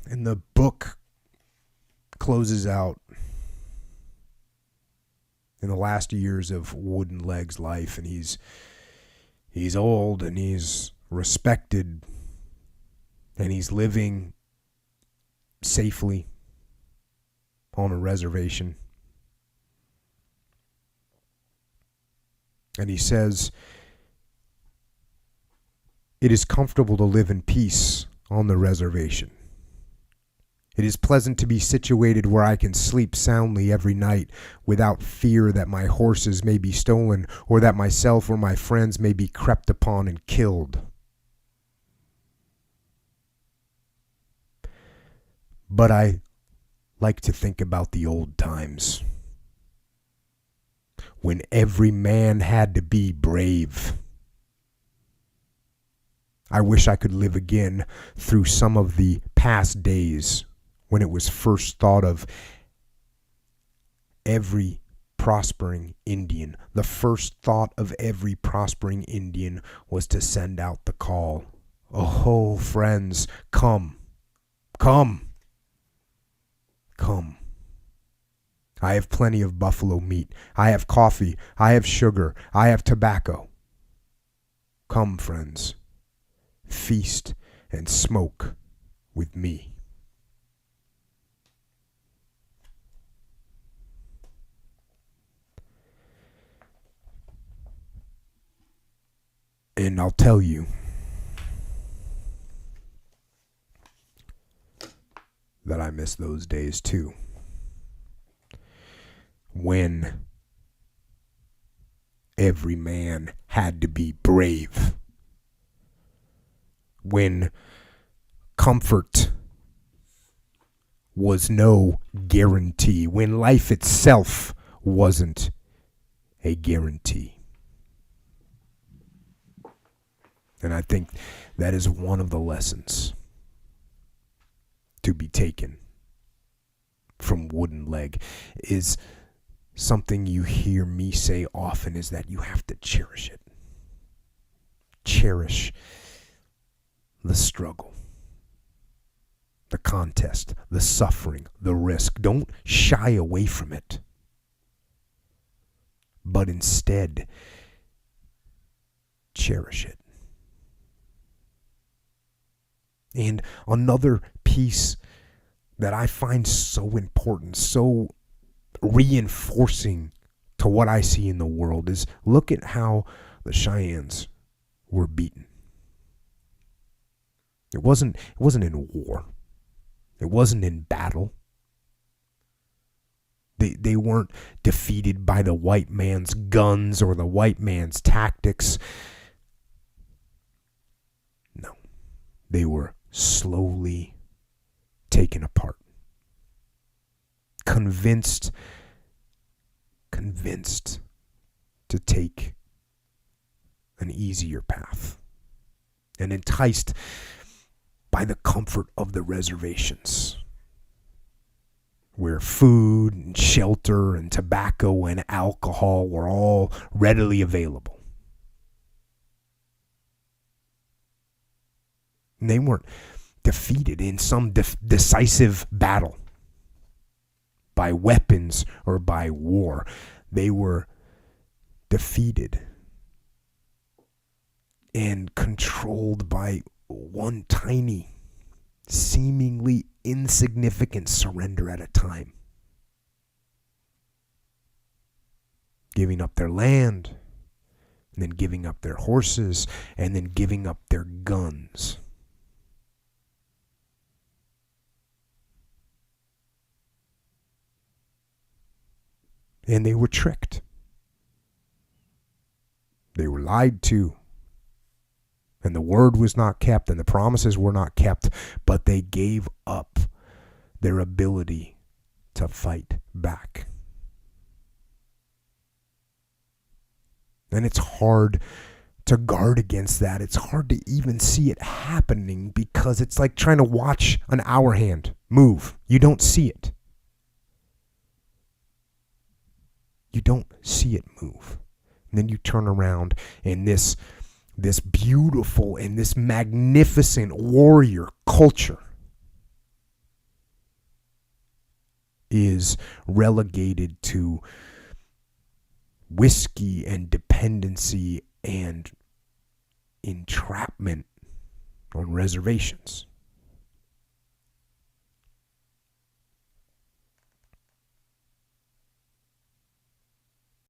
And the book closes out in the last years of Wooden Leg's life, and he's old and he's respected and he's living safely on a reservation. And he says, "It is comfortable to live in peace on the reservation. It is pleasant to be situated where I can sleep soundly every night without fear that my horses may be stolen or that myself or my friends may be crept upon and killed. But I like to think about the old times, when every man had to be brave. I wish I could live again through some of the past days when it was first thought of every prospering Indian. The first thought of every prospering Indian was to send out the call, 'Oh, friends, come, come, come. I have plenty of buffalo meat. I have coffee. I have sugar. I have tobacco. Come, friends, feast and smoke with me.'" And I'll tell you that I miss those days too, when every man had to be brave, when comfort was no guarantee, when life itself wasn't a guarantee. And I think that is one of the lessons to be taken from Wooden Leg, is something you hear me say often, is that you have to cherish it. Cherish the struggle, the contest, the suffering, the risk. Don't shy away from it, but instead cherish it. And another piece that I find so important, so reinforcing to what I see in the world, is look at how the Cheyennes were beaten. It wasn't in war. It wasn't in battle. They weren't defeated by the white man's guns or the white man's tactics. No. They were slowly taken apart. Convinced to take an easier path, and enticed by the comfort of the reservations, where food and shelter and tobacco and alcohol were all readily available. And they weren't defeated in some decisive battle by weapons or by war. They were defeated and controlled by one tiny, seemingly insignificant surrender at a time. Giving up their land, and then giving up their horses, and then giving up their guns. And they were tricked. They were lied to. And the word was not kept, and the promises were not kept, but they gave up their ability to fight back. And it's hard to guard against that. It's hard to even see it happening, because it's like trying to watch an hour hand move. You don't see it. You don't see it move. And then you turn around, and this beautiful and this magnificent warrior culture is relegated to whiskey and dependency and entrapment on reservations.